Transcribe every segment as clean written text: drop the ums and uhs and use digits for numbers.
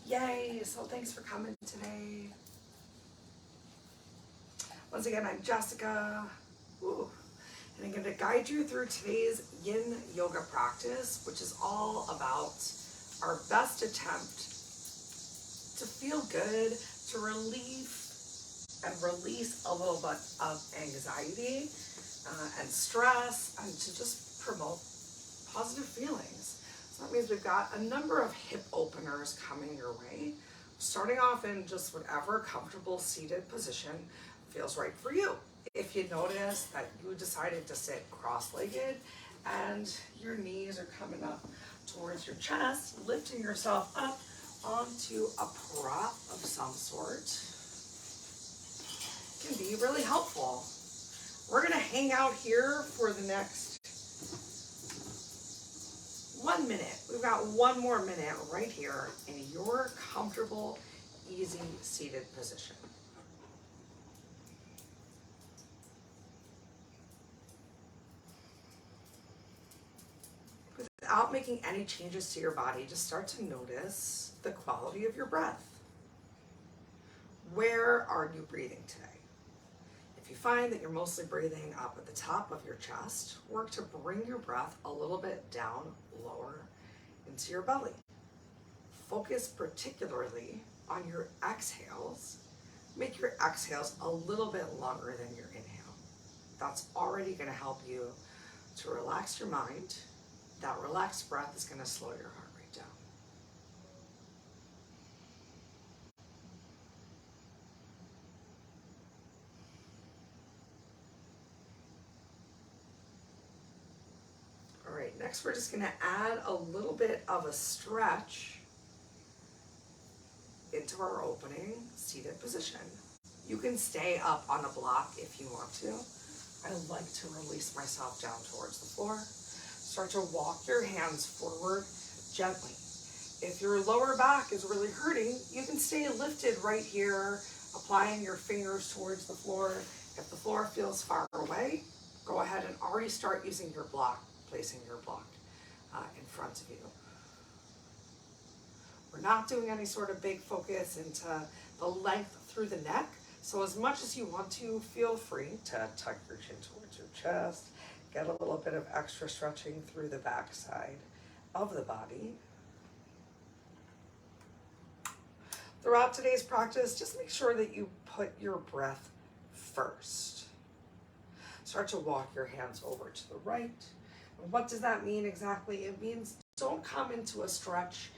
Yay, so thanks for coming today. Once again, I'm Jessica. Ooh. And I'm going to guide you through today's Yin Yoga practice, which is all about our best attempt to feel good, to relieve and release a little bit of anxiety and stress, and to just promote positive feelings. So that means we've got a number of hip openers coming your way, starting off in just whatever comfortable seated position feels right for you. If you notice that you decided to sit cross-legged and your knees are coming up towards your chest, lifting yourself up onto a prop of some sort can be really helpful. We're going to hang out here for the next 1 minute. We've got 1 more minute right here in your comfortable, easy seated position. Without making any changes to your body, just start to notice the quality of your breath. Where are you breathing today? If you find that you're mostly breathing up at the top of your chest, work to bring your breath a little bit down, lower into your belly. Focus particularly on your exhales. Make your exhales a little bit longer than your inhale. That's already going to help you to relax your mind. That relaxed breath is going to slow your heart rate down. All right, next we're just going to add a little bit of a stretch into our opening seated position. You can stay up on a block if you want to. I like to release myself down towards the floor. Start to walk your hands forward gently. If your lower back is really hurting, you can stay lifted right here, applying your fingers towards the floor. If the floor feels far away, go ahead and already start using your block, placing your block in front of you. We're not doing any sort of big focus into the length through the neck. So as much as you want to, feel free to tuck your chin towards your chest, get a little bit of extra stretching through the back side of the body. Throughout today's practice, just make sure that you put your breath first. Start to walk your hands over to the right. And what does that mean exactly? It means don't come into a stretch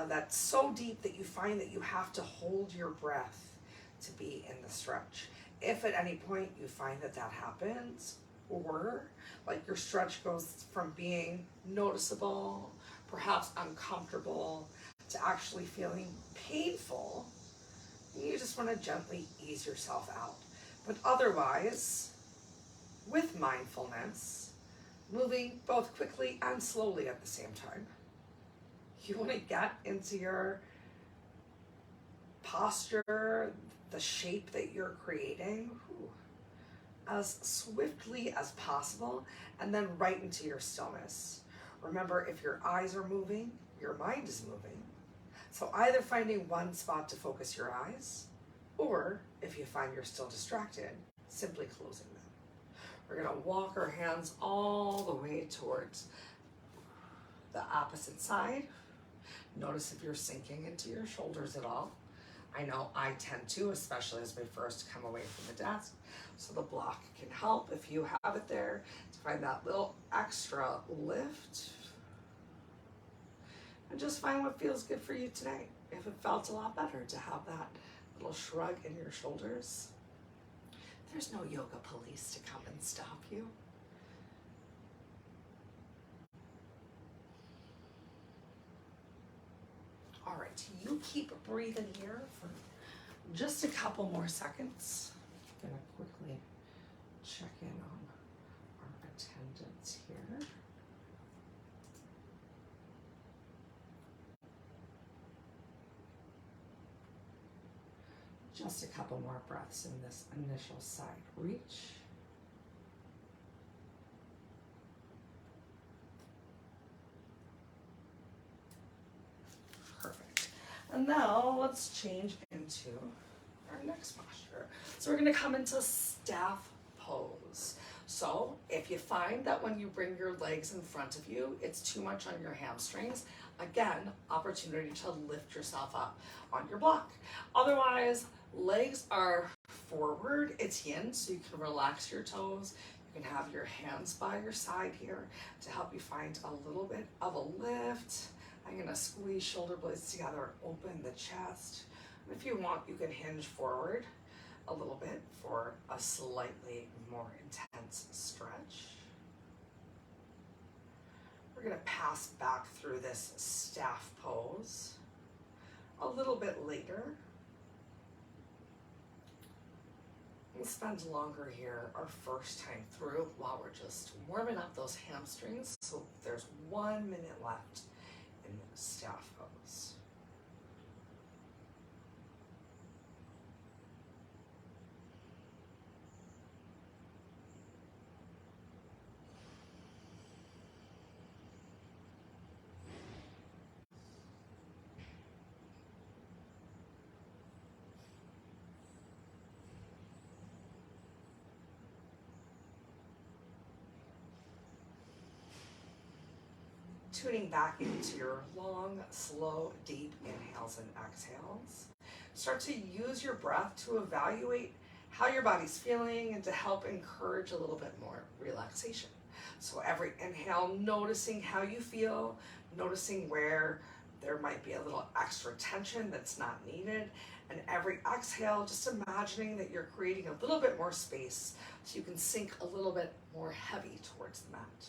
that's so deep that you find that you have to hold your breath to be in the stretch. If at any point you find that that happens, or like your stretch goes from being noticeable, perhaps uncomfortable, to actually feeling painful, you just want to gently ease yourself out. But otherwise, with mindfulness, moving both quickly and slowly at the same time, you want to get into your posture, the shape that you're creating, as swiftly as possible, and then right into your stillness. Remember, if your eyes are moving, your mind is moving. So either finding one spot to focus your eyes, or if you find you're still distracted, simply closing them. We're going to walk our hands all the way towards the opposite side. Notice if you're sinking into your shoulders at all. I know I tend to, especially as we first come away from the desk. So the block can help if you have it there to find that little extra lift. And just find what feels good for you today. If it felt a lot better to have that little shrug in your shoulders, there's no yoga police to come and stop you. All right, you keep breathing here for just a couple more seconds. I'm gonna quickly check in on our attendance here. Just a couple more breaths in this initial side reach. And now let's change into our next posture. So we're gonna come into staff pose. So if you find that when you bring your legs in front of you, it's too much on your hamstrings, again, opportunity to lift yourself up on your block. Otherwise, legs are forward, it's yin, so you can relax your toes. You can have your hands by your side here to help you find a little bit of a lift. I'm gonna squeeze shoulder blades together, open the chest. And if you want, you can hinge forward a little bit for a slightly more intense stretch. We're gonna pass back through this staff pose a little bit later. We'll spend longer here our first time through while we're just warming up those hamstrings. So there's 1 minute left in staff pose. Tuning back into your long, slow, deep inhales and exhales. Start to use your breath to evaluate how your body's feeling and to help encourage a little bit more relaxation. So every inhale, noticing how you feel, noticing where there might be a little extra tension that's not needed. And every exhale, just imagining that you're creating a little bit more space so you can sink a little bit more heavy towards the mat.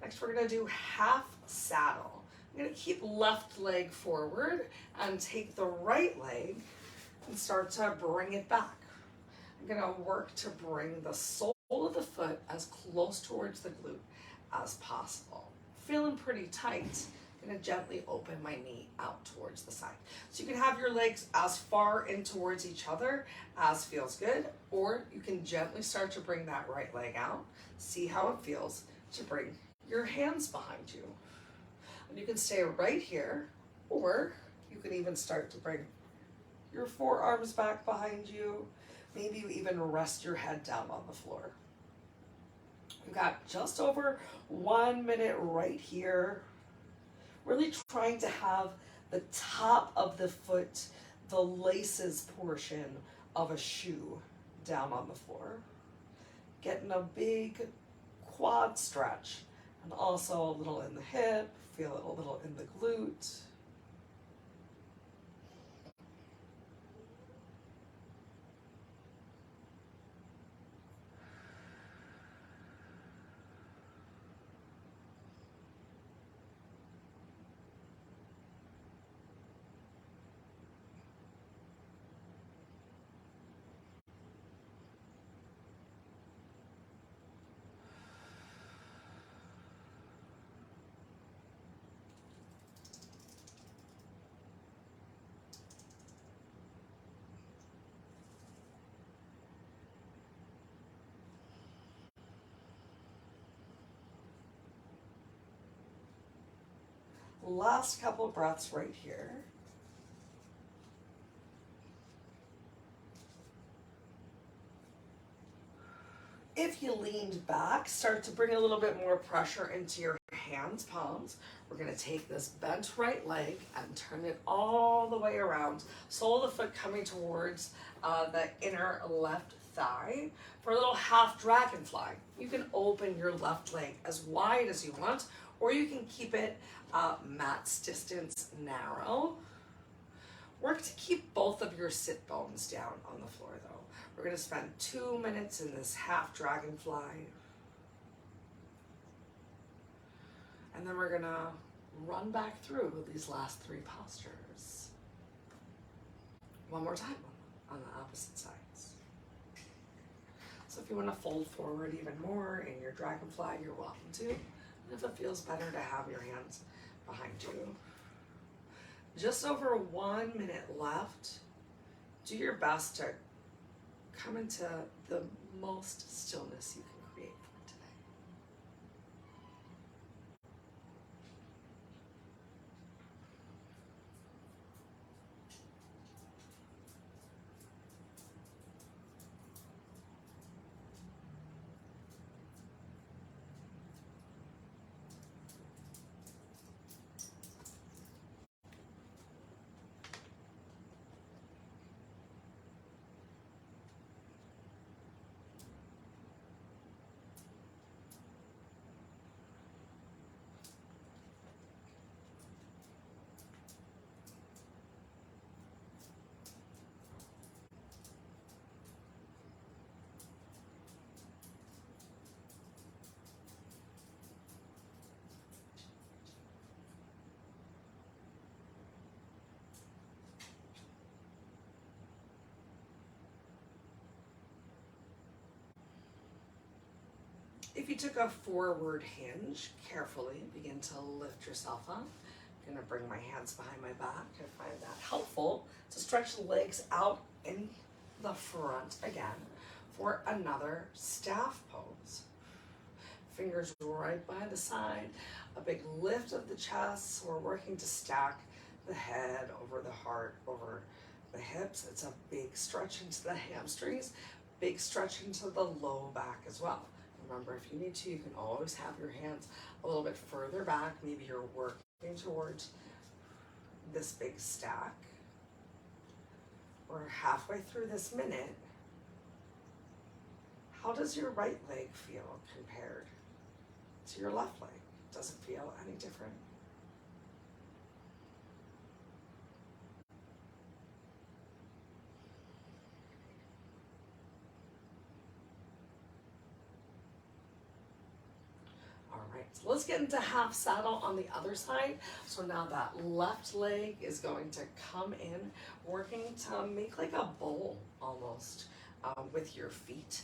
Next, we're gonna do half saddle. I'm gonna keep left leg forward and take the right leg and start to bring it back. I'm gonna work to bring the sole of the foot as close towards the glute as possible. Feeling pretty tight, I'm gonna gently open my knee out towards the side. So you can have your legs as far in towards each other as feels good, or you can gently start to bring that right leg out. See how it feels to bring your hands behind you. And you can stay right here, or you can even start to bring your forearms back behind you. Maybe you even rest your head down on the floor. We've got just over 1 minute right here. Really trying to have the top of the foot, the laces portion of a shoe down on the floor. Getting a big quad stretch. And also a little in the hip, feel it a little in the glute. Last couple of breaths right here. If you leaned back, start to bring a little bit more pressure into your hands, palms. We're gonna take this bent right leg and turn it all the way around. Sole of the foot coming towards the inner left thigh for a little half dragonfly. You can open your left leg as wide as you want, or you can keep it mat's distance narrow. Work to keep both of your sit bones down on the floor though. We're gonna spend 2 minutes in this half dragonfly. And then we're gonna run back through these last 3 postures. One more time on the opposite sides. So if you wanna fold forward even more in your dragonfly, you're welcome to. And if it feels better to have your hands behind you. Just over 1 minute left. Do your best to come into the most stillness you can create for today. you took a forward hinge, carefully begin to lift yourself up. I'm gonna bring my hands behind my back. I find that helpful to stretch the legs out in the front again for another staff pose. Fingers right by the side, a big lift of the chest. So we're working to stack the head over the heart, over the hips. It's a big stretch into the hamstrings, big stretch into the low back as well. Remember, if you need to, you can always have your hands a little bit further back. Maybe you're working towards this big stack. We're halfway through this minute. How does your right leg feel compared to your left leg? Does it feel any different? All right, so let's get into half saddle on the other side. So now that left leg is going to come in, working to make like a bowl almost with your feet.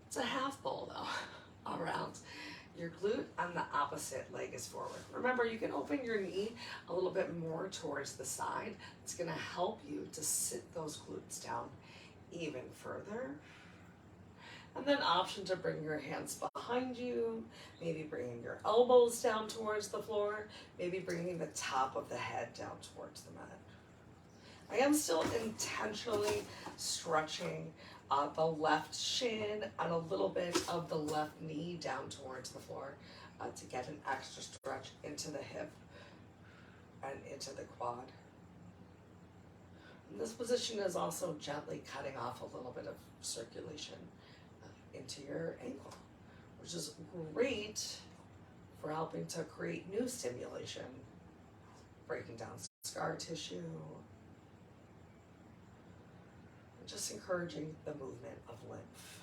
It's a half bowl though, around your glute, and the opposite leg is forward. Remember, you can open your knee a little bit more towards the side. It's gonna help you to sit those glutes down even further. And then option to bring your hands behind you, maybe bringing your elbows down towards the floor, maybe bringing the top of the head down towards the mat. I am still intentionally stretching the left shin and a little bit of the left knee down towards the floor to get an extra stretch into the hip and into the quad. And this position is also gently cutting off a little bit of circulation into your ankle, which is great for helping to create new stimulation, breaking down scar tissue, and just encouraging the movement of lymph.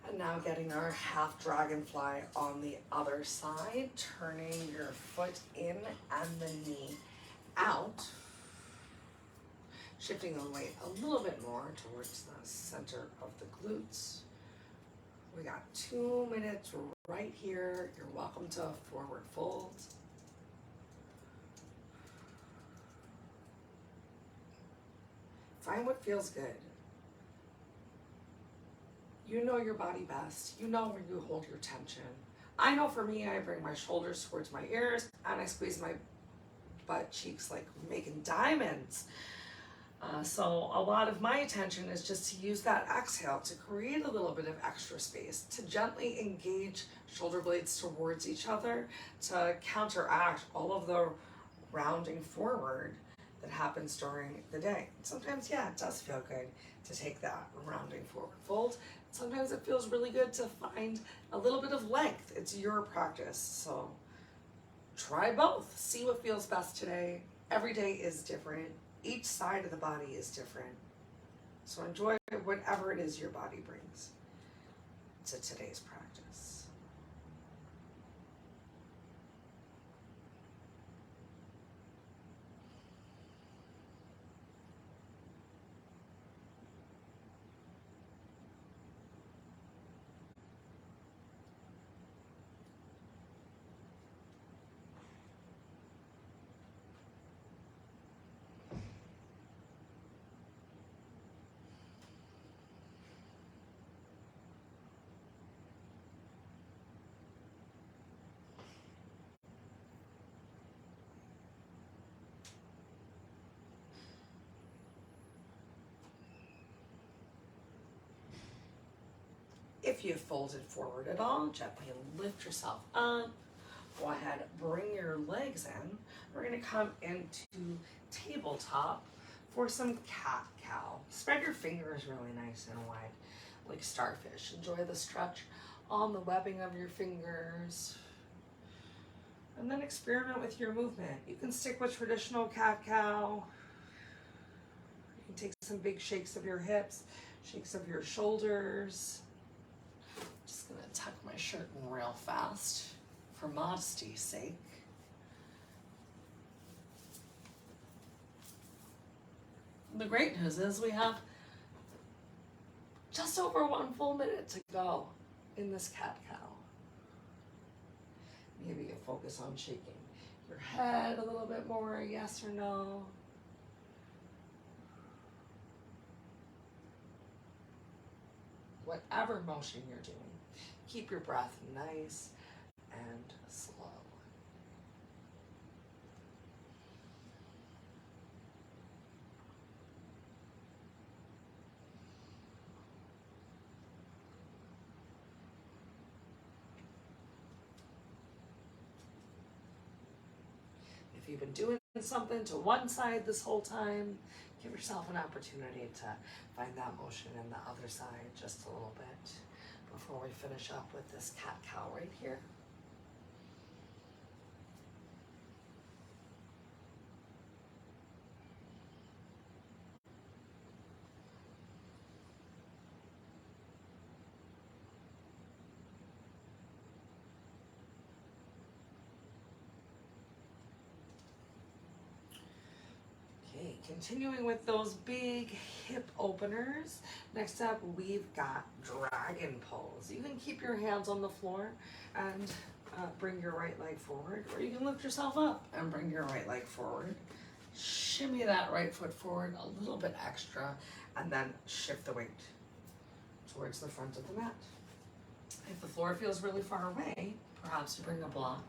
And now getting our half dragonfly on the other side, turning your foot in and the knee out, shifting the weight a little bit more towards the center of the glutes. We got 2 minutes right here. You're welcome to a forward fold. Find what feels good. You know your body best. You know where you hold your tension. I know for me, I bring my shoulders towards my ears and I squeeze my butt cheeks like making diamonds. So a lot of my attention is just to use that exhale to create a little bit of extra space, to gently engage shoulder blades towards each other, to counteract all of the rounding forward that happens during the day. Sometimes, yeah, it does feel good to take that rounding forward fold. Sometimes it feels really good to find a little bit of length. It's your practice, so try both. See what feels best today. Every day is different. Each side of the body is different. So enjoy whatever it is your body brings to today's practice. If you folded forward at all, gently lift yourself up. Go ahead, bring your legs in. We're gonna come into tabletop for some cat-cow. Spread your fingers really nice and wide, like starfish. Enjoy the stretch on the webbing of your fingers. And then experiment with your movement. You can stick with traditional cat-cow. You can take some big shakes of your hips, shakes of your shoulders. Just gonna tuck my shirt in real fast for modesty's sake. The great news is we have just over 1 full minute to go in this cat-cow. Maybe you focus on shaking your head a little bit more, yes or no. Whatever motion you're doing, keep your breath nice and slow. If you've been doing something to one side this whole time, give yourself an opportunity to find that motion in the other side just a little bit before we finish up with this cat-cow right here. Okay, continuing with those big hip openers. Next up, we've got dragon pose. You can keep your hands on the floor and bring your right leg forward, or you can lift yourself up and bring your right leg forward. Shimmy that right foot forward a little bit extra, and then shift the weight towards the front of the mat. If the floor feels really far away, perhaps you bring a block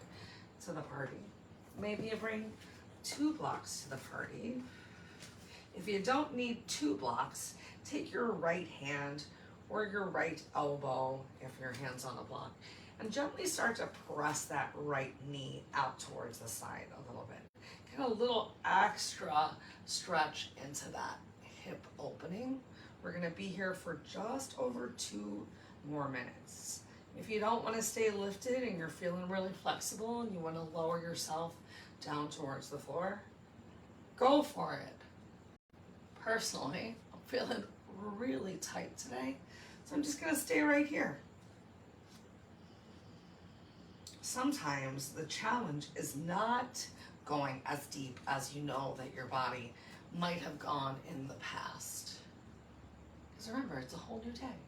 to the party. Maybe you bring 2 blocks to the party. If you don't need 2 blocks, take your right hand or your right elbow, if your hand's on the block, and gently start to press that right knee out towards the side a little bit. Get a little extra stretch into that hip opening. We're gonna be here for just over 2 more minutes. If you don't wanna stay lifted and you're feeling really flexible and you wanna lower yourself down towards the floor, go for it. Personally, I'm feeling really tight today, so I'm just gonna stay right here. Sometimes the challenge is not going as deep as you know that your body might have gone in the past. Because remember, it's a whole new day.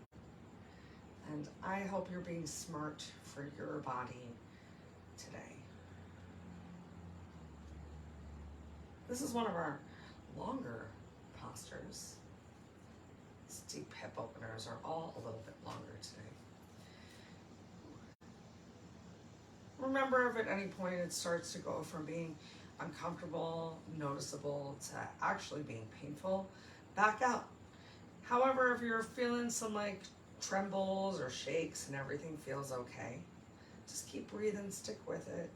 And I hope you're being smart for your body today. This is one of our longer postures. These deep hip openers are all a little bit longer today. Remember, if at any point it starts to go from being uncomfortable, noticeable, to actually being painful, back out. However, if you're feeling some like trembles or shakes and everything feels okay, just keep breathing, stick with it.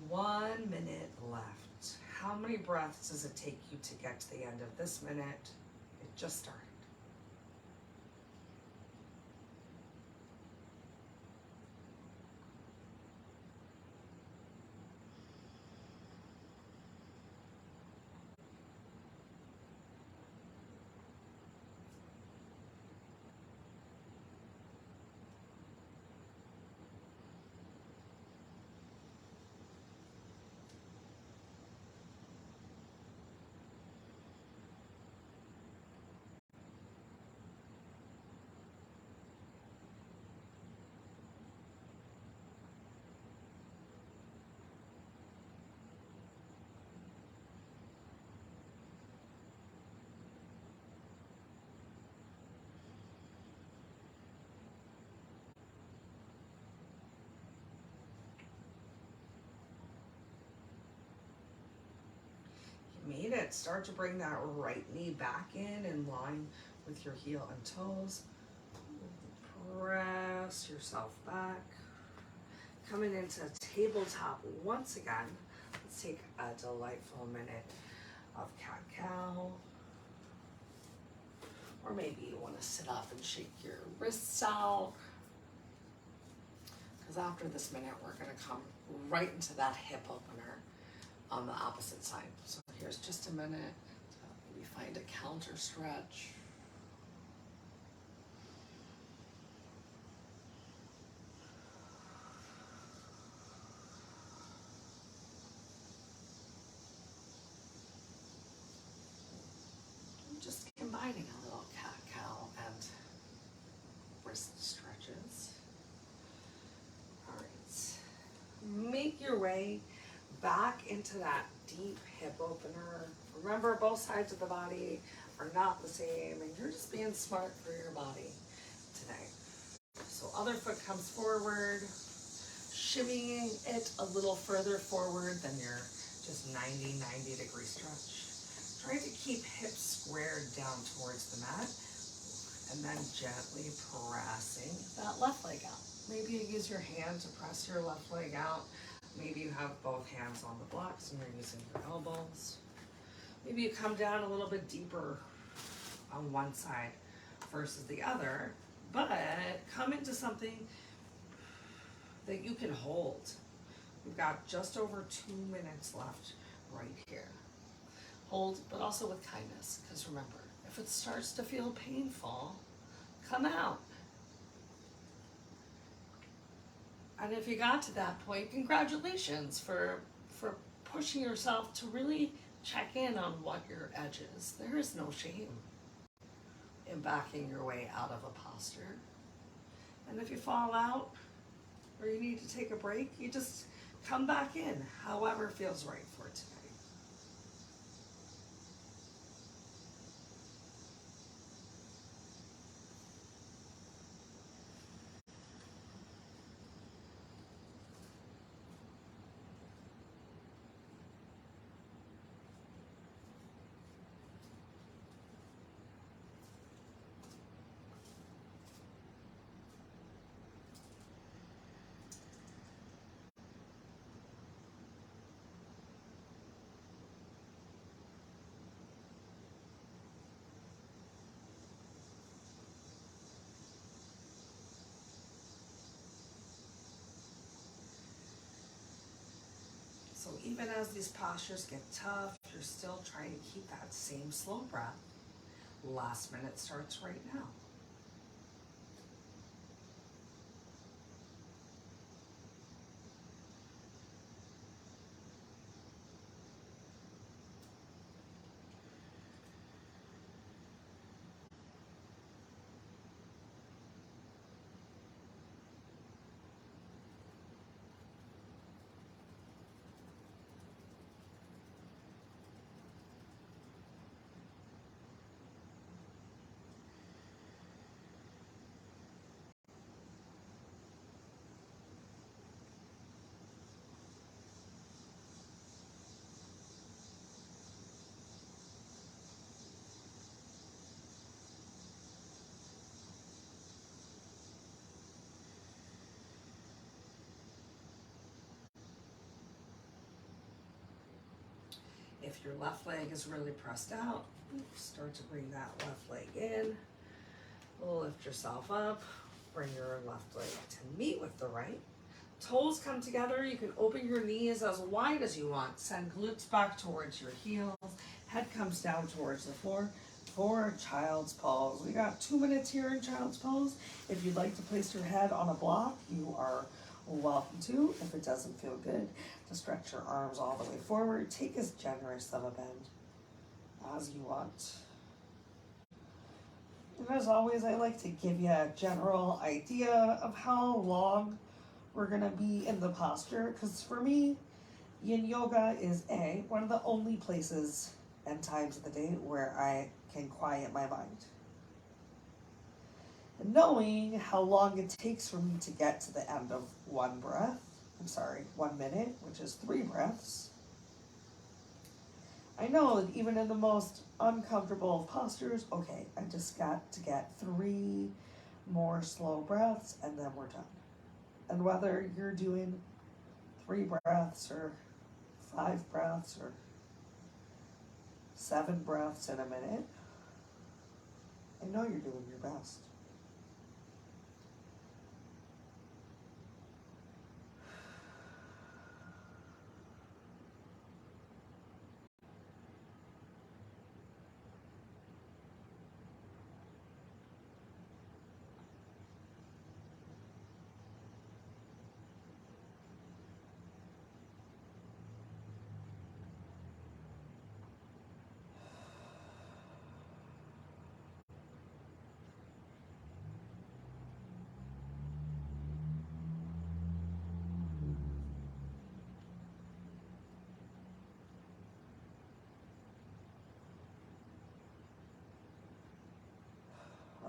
One minute left. How many breaths does it take you to get to the end of this minute? It just started. minute, start to bring that right knee back in line with your heel and toes. Press yourself back. Coming into tabletop once again. Let's take a delightful minute of cat-cow. Or maybe you want to sit up and shake your wrists out. Because after this minute, we're going to come right into that hip opener on the opposite side. So here's just a minute to maybe find a counter stretch. Just combining a little cat-cow and wrist stretches. All right, make your way back into that deep hip opener. Remember, both sides of the body are not the same, and you're just being smart for your body today. So other foot comes forward, shimmying it a little further forward than your just 90 degree stretch. Try to keep hips squared down towards the mat, and then gently pressing that left leg out. Maybe you use your hand to press your left leg out. Maybe you have both hands on the blocks and you're using your elbows. Maybe you come down a little bit deeper on one side versus the other, but come into something that you can hold. We've got just over 2 minutes left right here. Hold, but also with kindness, because remember, if it starts to feel painful, come out. And if you got to that point, congratulations for pushing yourself to really check in on what your edge is. There is no shame in backing your way out of a posture. And if you fall out or you need to take a break, you just come back in, however feels right for today. So even as these postures get tough, you're still trying to keep that same slow breath. Last minute starts right now. If your left leg is really pressed out, start to bring that left leg in. Lift yourself up, bring your left leg to meet with the right. Toes come together, you can open your knees as wide as you want. Send glutes back towards your heels. Head comes down towards the floor for child's pose. We got 2 minutes here in child's pose. If you'd like to place your head on a block, you are welcome to. If it doesn't feel good, to stretch your arms all the way forward. Take as generous of a bend as you want. And as always, I like to give you a general idea of how long we're gonna be in the posture, because for me, Yin Yoga is one of the only places and times of the day where I can quiet my mind. And knowing how long it takes for me to get to the end of 1 minute, which is 3 breaths, I know that even in the most uncomfortable of postures, okay, I just got to get 3 more slow breaths and then we're done. And whether you're doing 3 breaths or 5 breaths or 7 breaths in a minute, I know you're doing your best.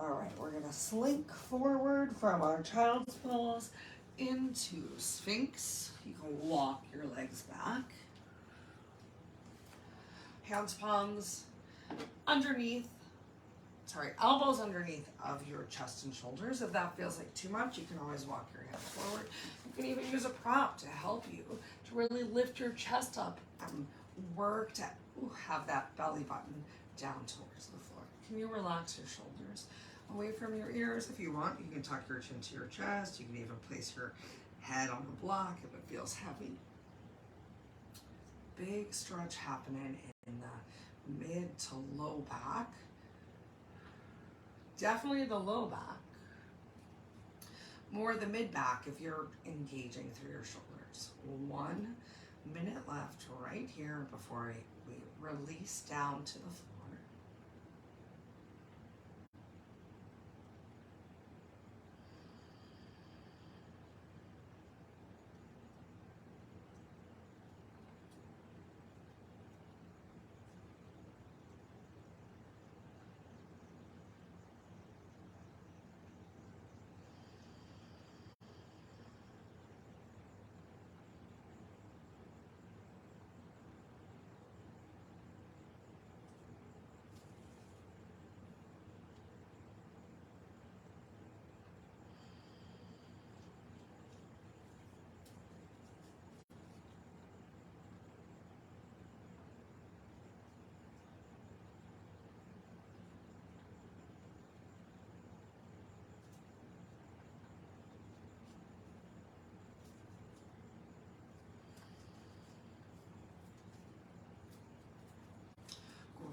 All right, we're gonna slink forward from our child's pose into Sphinx. You can walk your legs back. Hands, palms underneath, elbows underneath of your chest and shoulders. If that feels like too much, you can always walk your hands forward. You can even use a prop to help you to really lift your chest up and work to have that belly button down towards the floor. Can you relax your shoulders away from your ears? If you want, you can tuck your chin to your chest. You can even place your head on the block if it feels heavy. Big stretch happening in the mid to low back. Definitely the low back. More the mid back if you're engaging through your shoulders. 1 minute left right here before we release down to the floor.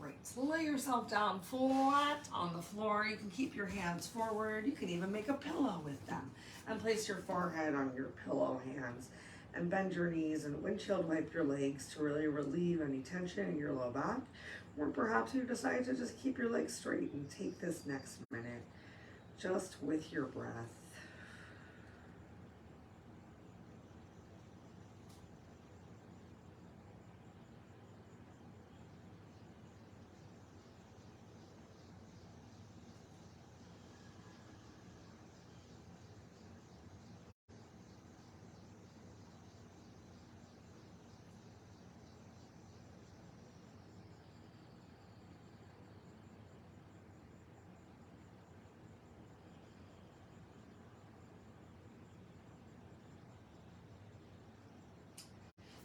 Great. So lay yourself down flat on the floor. You can keep your hands forward. You can even make a pillow with them and place your forehead on your pillow hands and bend your knees and windshield wipe your legs to really relieve any tension in your low back. Or perhaps you decide to just keep your legs straight and take this next minute just with your breath.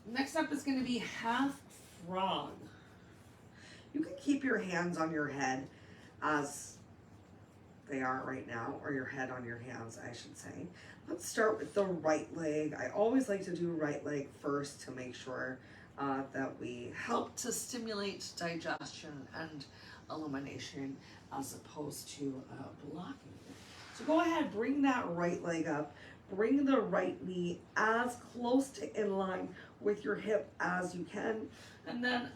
Next up is going to be half frog. You can keep your hands on your head as they are right now, or your head on your hands, I should say. Let's start with the right leg. I always like to do right leg first to make sure that we help to stimulate digestion and elimination as opposed to blocking it. So go ahead, bring that right leg up. Bring the right knee as close to in line with your hip as you can. And then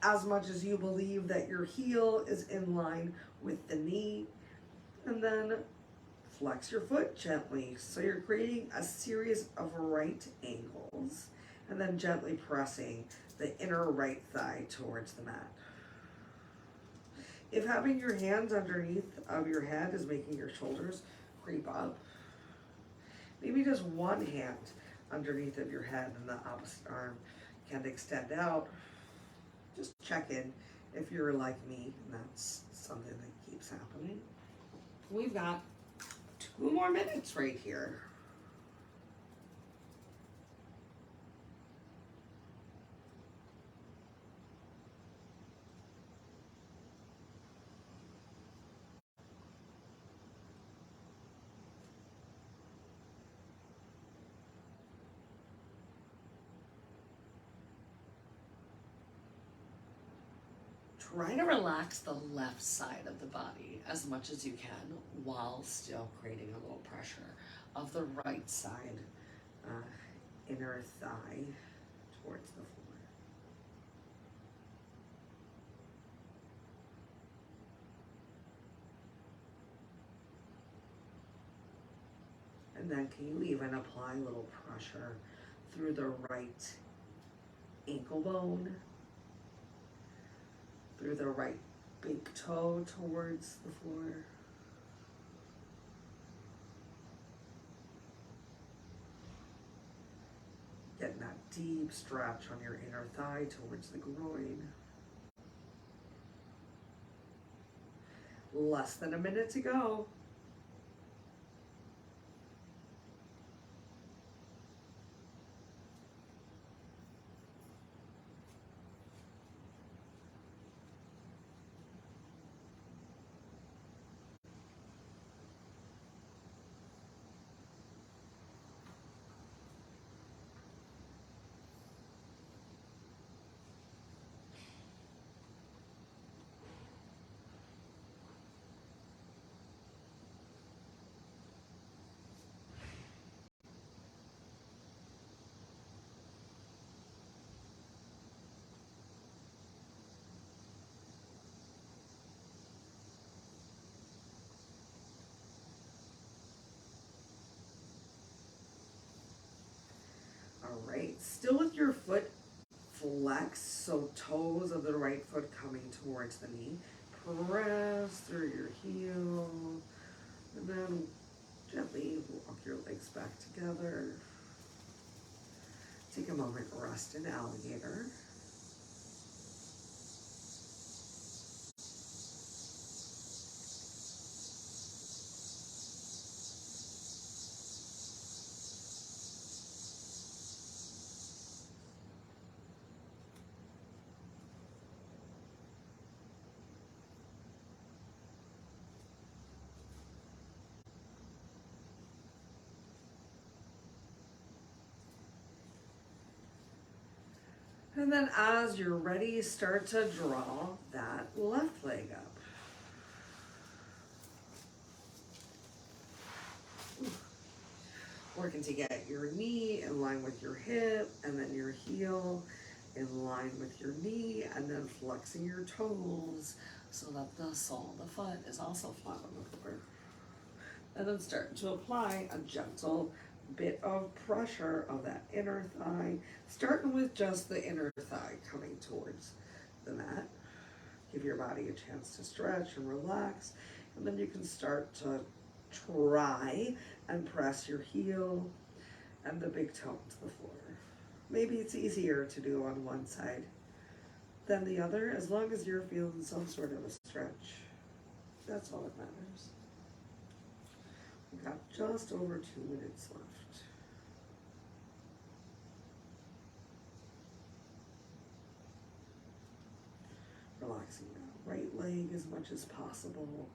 as much as you believe that your heel is in line with the knee. And then flex your foot gently. So you're creating a series of right angles and then gently pressing the inner right thigh towards the mat. If having your hands underneath of your head is making your shoulders creep up, maybe just one hand underneath of your head and the opposite arm can extend out. Just check in if you're like me and that's something that keeps happening. We've got 2 more minutes right here. Try to relax the left side of the body as much as you can while still creating a little pressure of the right side, inner thigh towards the floor. And then can you even apply a little pressure through the right ankle bone, through the right big toe towards the floor. Getting that deep stretch on your inner thigh towards the groin. Less than a minute to go. All right, still with your foot flexed, so toes of the right foot coming towards the knee. Press through your heel, and then gently walk your legs back together. Take a moment, rest in alligator. And then as you're ready, start to draw that left leg up. Working to get your knee in line with your hip, and then your heel in line with your knee, and then flexing your toes so that the sole of the foot is also flat on the floor. And then start to apply a gentle bit of pressure of that inner thigh, starting with just the inner thigh coming towards the mat. Give your body a chance to stretch and relax, and then you can start to try and press your heel and the big toe to the floor. Maybe it's easier to do on one side than the other, as long as you're feeling some sort of a stretch. That's all that matters. We've got just over 2 minutes left. Relaxing that right leg as much as possible.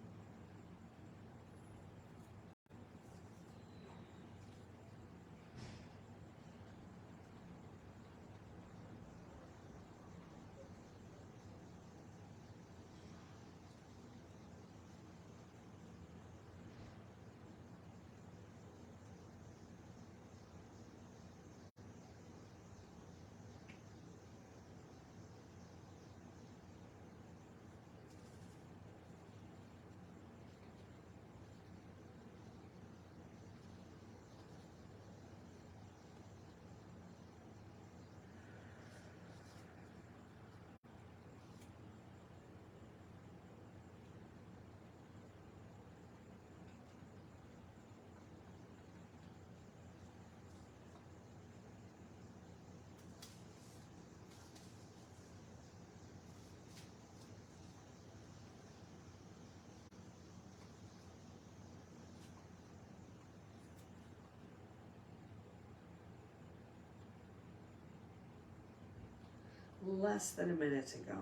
less than a minute to go.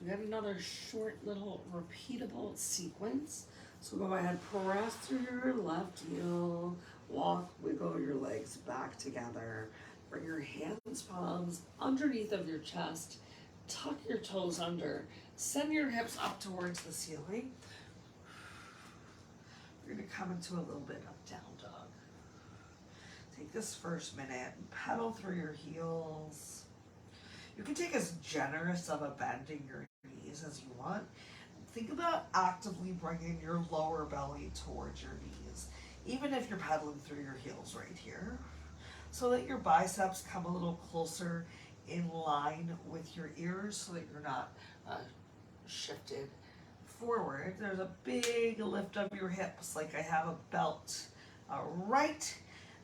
We got another short little repeatable sequence. So go ahead, press through your left heel, walk, wiggle your legs back together. Bring your hands, palms underneath of your chest. Tuck your toes under. Send your hips up towards the ceiling. You're gonna come into a little bit of down dog. Take this first minute and pedal through your heels. You can take as generous of a bend in your knees as you want. Think about actively bringing your lower belly towards your knees, even if you're pedaling through your heels right here, so that your biceps come a little closer in line with your ears so that you're not shifted forward. There's a big lift of your hips, like I have a belt right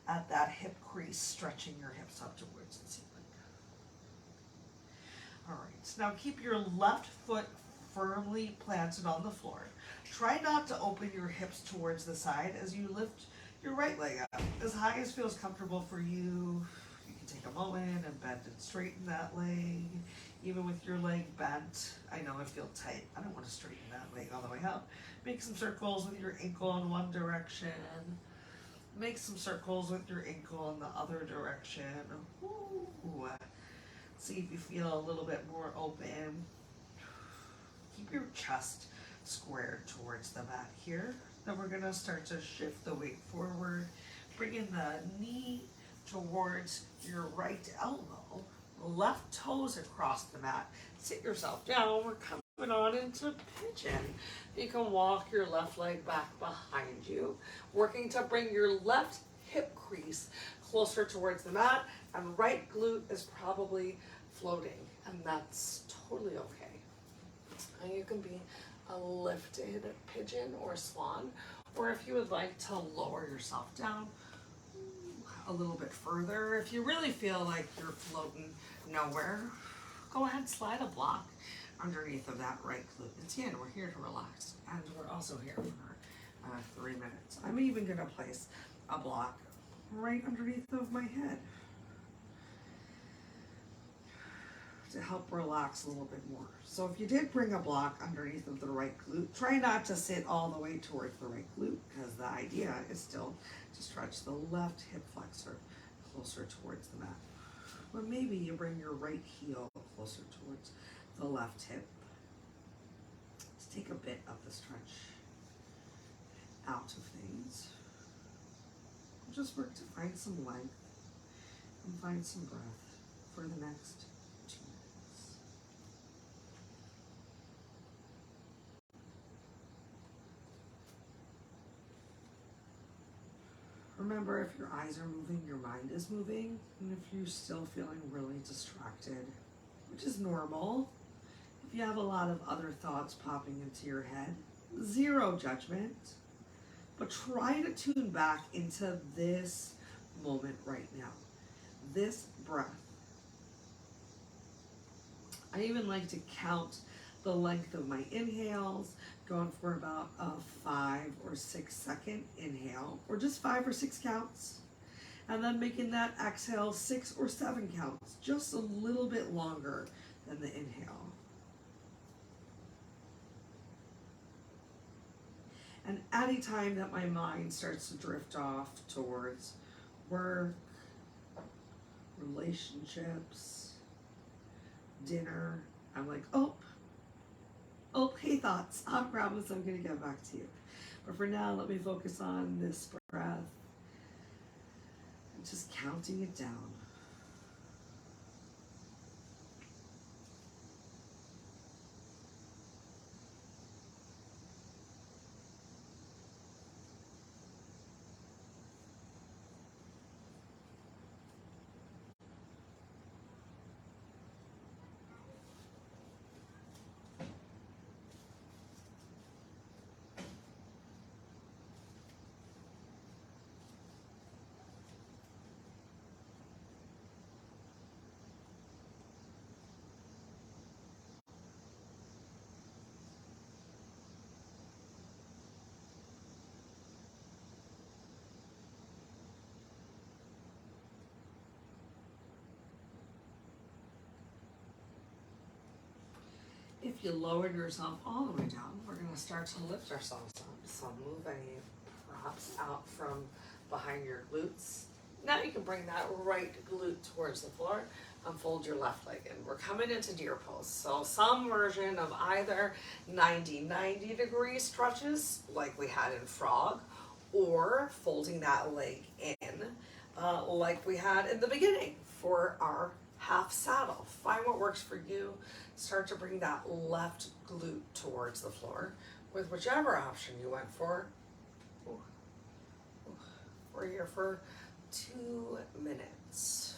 at that hip crease, stretching your hips up towards the ceiling. All right, now keep your left foot firmly planted on the floor. Try not to open your hips towards the side as you lift your right leg up as high as feels comfortable for you. You can take a moment and bend and straighten that leg. Even with your leg bent, I know it feels tight. I don't want to straighten that leg all the way out. Make some circles with your ankle in one direction. Make some circles with your ankle in the other direction. Ooh. See if you feel a little bit more open. Keep your chest squared towards the mat here. Then we're gonna start to shift the weight forward. Bringing the knee towards your right elbow. Left toes across the mat. Sit yourself down. We're coming on into pigeon. You can walk your left leg back behind you. Working to bring your left hip crease closer towards the mat, and right glute is probably floating, and that's totally okay. And you can be a lifted pigeon or swan, or if you would like to lower yourself down a little bit further, if you really feel like you're floating nowhere, go ahead, slide a block underneath of that right glute. It's Yin, we're here to relax, and we're also here for 3 minutes. I'm even gonna place a block right underneath of my head to help relax a little bit more. So if you did bring a block underneath of the right glute, try not to sit all the way towards the right glute, because the idea is still to stretch the left hip flexor closer towards the mat. Or maybe you bring your right heel closer towards the left hip. Let's take a bit of the stretch out of things. Just work to find some length and find some breath for the next 2 minutes. Remember, if your eyes are moving, your mind is moving, and if you're still feeling really distracted, which is normal, if you have a lot of other thoughts popping into your head, zero judgment. But try to tune back into this moment right now, this breath. I even like to count the length of my inhales, going for about a 5 or 6 second inhale, or just 5 or 6 counts. And then making that exhale 6 or 7 counts, just a little bit longer than the inhale. And any time that my mind starts to drift off towards work, relationships, dinner, I'm like, oh, hey thoughts, I promise I'm gonna get back to you. But for now, let me focus on this breath and just counting it down. If you lowered yourself all the way down, we're going to start to lift ourselves up. So move any props out from behind your glutes. Now you can bring that right glute towards the floor and fold your left leg in. We're coming into deer pose. So some version of either 90 degree stretches like we had in frog, or folding that leg in like we had in the beginning for our half saddle. Find what works for you. Start to bring that left glute towards the floor with whichever option you went for. Ooh. Ooh. We're here for 2 minutes.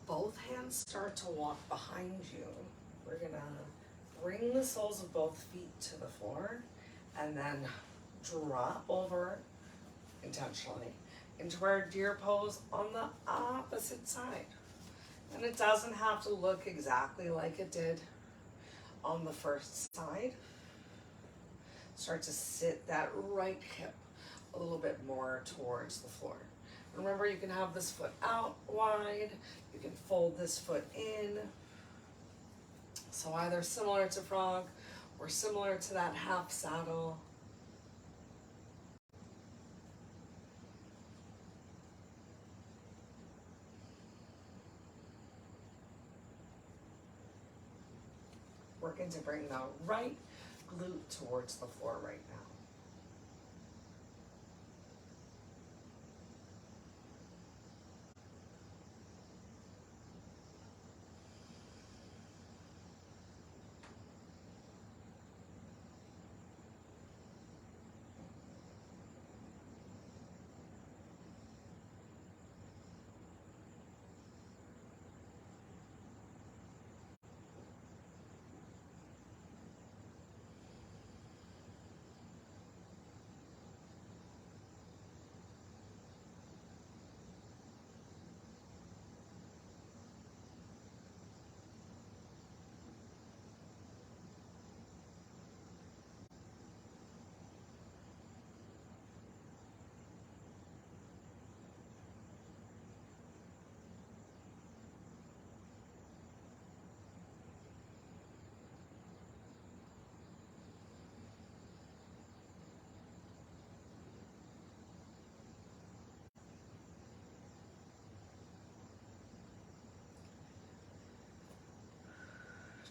Both hands start to walk behind you. We're gonna bring the soles of both feet to the floor and then drop over intentionally into our deer pose on the opposite side. And it doesn't have to look exactly like it did on the first side. Start to sit that right hip a little bit more towards the floor. Remember, you can have this foot out wide, you can fold this foot in. So either similar to frog or similar to that half saddle. Working to bring the right glute towards the floor right now.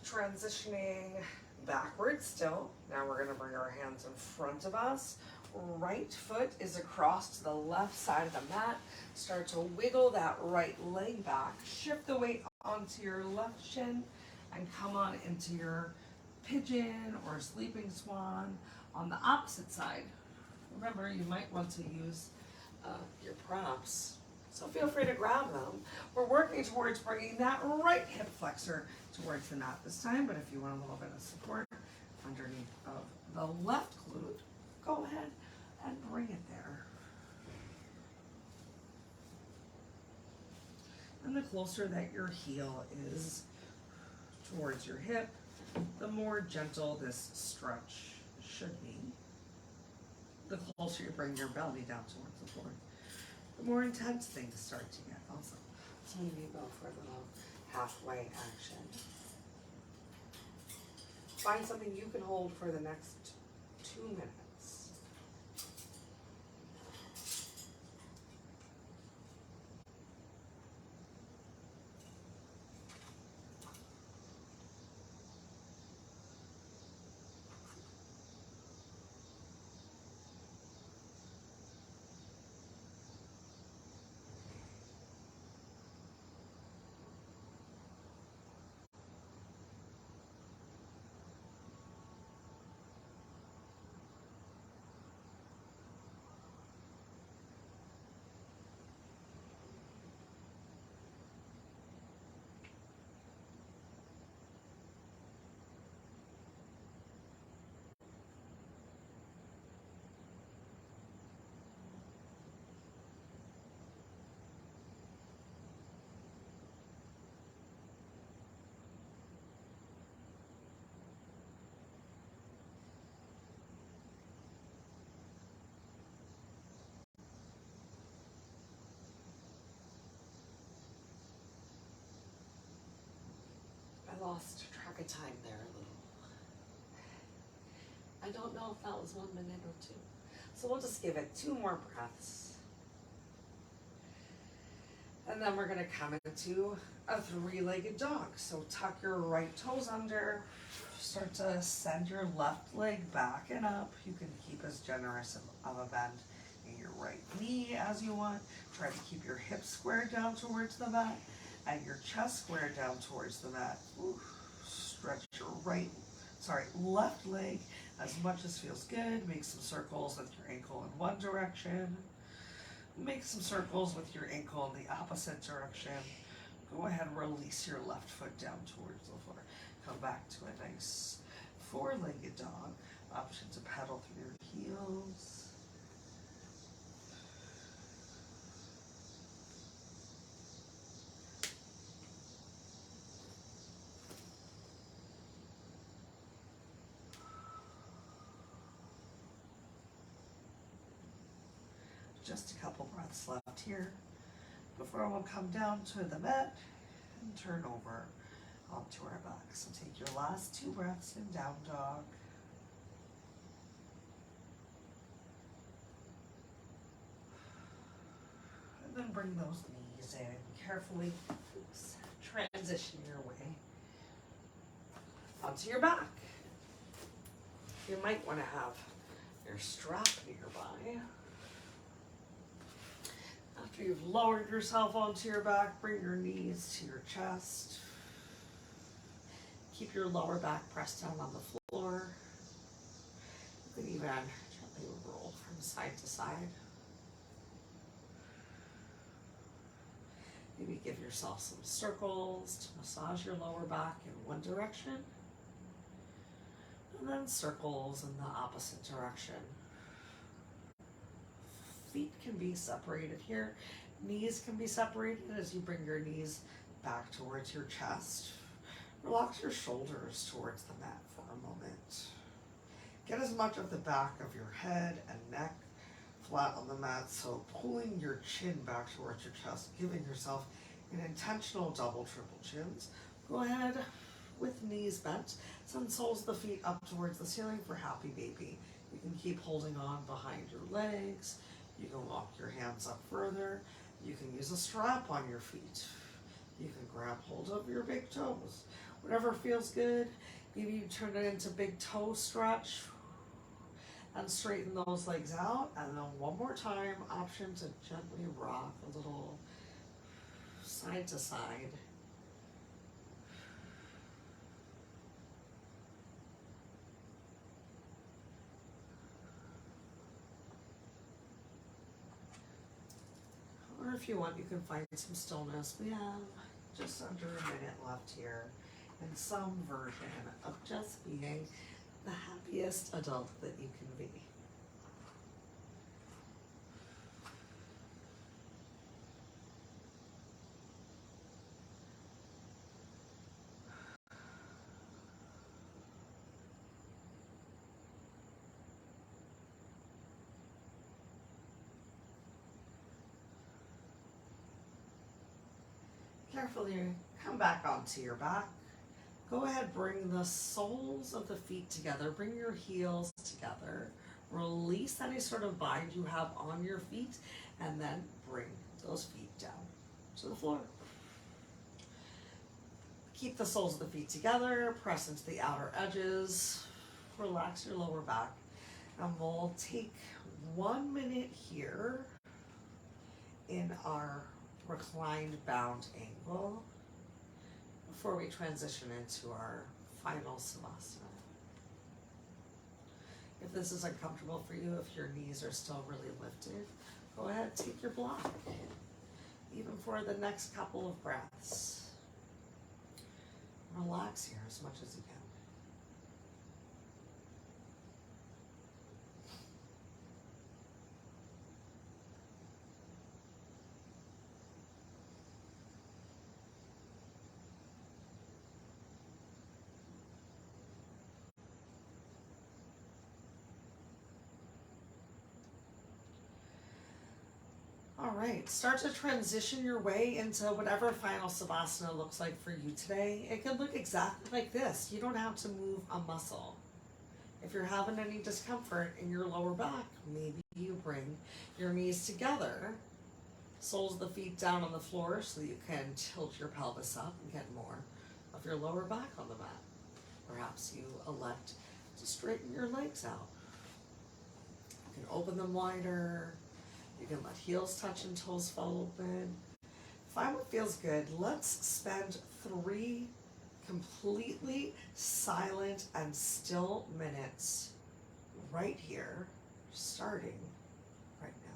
Transitioning backwards still. Now we're gonna bring our hands in front of us. Right foot is across to the left side of the mat. Start to wiggle that right leg back. Shift the weight onto your left shin and come on into your pigeon or sleeping swan on the opposite side. Remember, you might want to use your props, so feel free to grab them. We're working towards bringing that right hip flexor towards the mat this time, but if you want a little bit of support underneath of the left glute, go ahead and bring it there. And the closer that your heel is towards your hip, the more gentle this stretch should be. The closer you bring your belly down towards the floor, the more intense things start to get also. So maybe go for a little halfway action. Find something you can hold for the next 2 minutes. I lost track of time there a little. I don't know if that was 1 minute or 2. So we'll just give it 2 more breaths. And then we're gonna come into a 3-legged dog. So tuck your right toes under, start to send your left leg back and up. You can keep as generous of a bend in your right knee as you want. Try to keep your hips squared down towards the mat and your chest squared down towards the mat. Ooh, stretch your left leg as much as feels good. Make some circles with your ankle in one direction. Make some circles with your ankle in the opposite direction. Go ahead and release your left foot down towards the floor. Come back to a nice 4-legged dog. Option to pedal through your heels. Just a couple breaths left here before we'll come down to the mat and turn over onto our back. So take your last 2 breaths in down dog. And then bring those knees in carefully. Transition your way onto your back. You might want to have your strap nearby. After you've lowered yourself onto your back, bring your knees to your chest. Keep your lower back pressed down on the floor. You can even gently roll from side to side. Maybe give yourself some circles to massage your lower back in one direction. And then circles in the opposite direction. Feet can be separated here. Knees can be separated as you bring your knees back towards your chest. Relax your shoulders towards the mat for a moment. Get as much of the back of your head and neck flat on the mat, so pulling your chin back towards your chest, giving yourself an intentional double, triple chins. Go ahead with knees bent. Send soles of the feet up towards the ceiling for happy baby. You can keep holding on behind your legs. You can walk your hands up further. You can use a strap on your feet. You can grab hold of your big toes. Whatever feels good. Maybe you turn it into big toe stretch and straighten those legs out. And then one more time, option to gently rock a little side to side. Or if you want, you can find some stillness. We have just under a minute left here in some version of just being the happiest adult that you can be. Carefully come back onto your back. Go ahead, bring the soles of the feet together. Bring your heels together. Release any sort of bind you have on your feet, and then bring those feet down to the floor. Keep the soles of the feet together. Press into the outer edges. Relax your lower back. And we'll take 1 minute here in our reclined bound angle before we transition into our final savasana. If this is uncomfortable for you, if your knees are still really lifted, go ahead, take your block, even for the next couple of breaths. Relax here as much as you can. All right, start to transition your way into whatever final savasana looks like for you today. It can look exactly like this. You don't have to move a muscle. If you're having any discomfort in your lower back, maybe you bring your knees together, soles of the feet down on the floor so that you can tilt your pelvis up and get more of your lower back on the mat. Perhaps you elect to straighten your legs out. You can open them wider. You can let heels touch and toes fall open. Find what feels good. Let's spend 3 completely silent and still minutes right here, starting right now.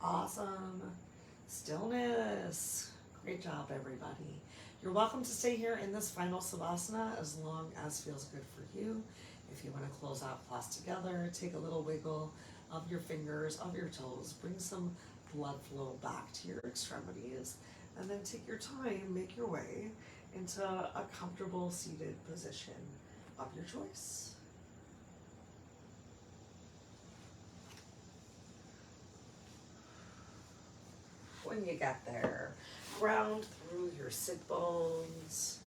Awesome. Stillness. Great job, everybody. You're welcome to stay here in this final Savasana as long as feels good for you. If you want to close out class together, take a little wiggle of your fingers, of your toes, bring some blood flow back to your extremities, and then take your time, make your way into a comfortable seated position of your choice. When you get there, ground through your sit bones.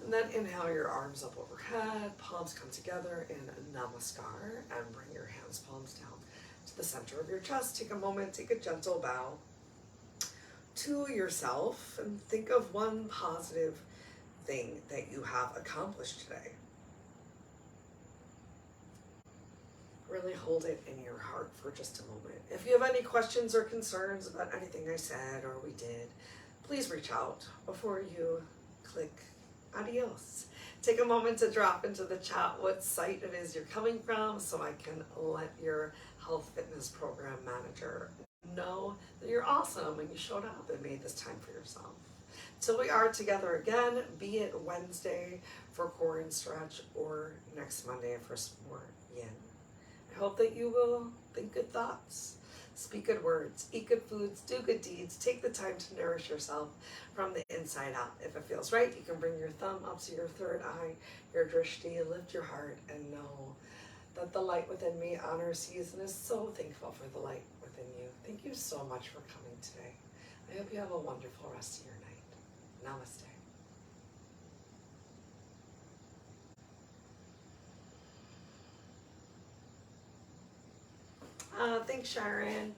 And then inhale your arms up overhead, palms come together in Namaskar, and bring your hands, palms down to the center of your chest. Take a moment, take a gentle bow to yourself, and think of one positive thing that you have accomplished today. Really hold it in your heart for just a moment. If you have any questions or concerns about anything I said or we did, please reach out before you click adios. Take a moment to drop into the chat what site it is you're coming from so I can let your health fitness program manager know that you're awesome and you showed up and made this time for yourself. Till we are together again, be it Wednesday for core and stretch or next Monday for some more yin. I hope that you will think good thoughts, speak good words, eat good foods, do good deeds, take the time to nourish yourself from the inside out. If it feels right, you can bring your thumb up to your third eye, your drishti, lift your heart, and know that the light within me honors, sees, and is so thankful for the light within you. Thank you so much for coming today. I hope you have a wonderful rest of your night. Namaste. Thanks, Sharon.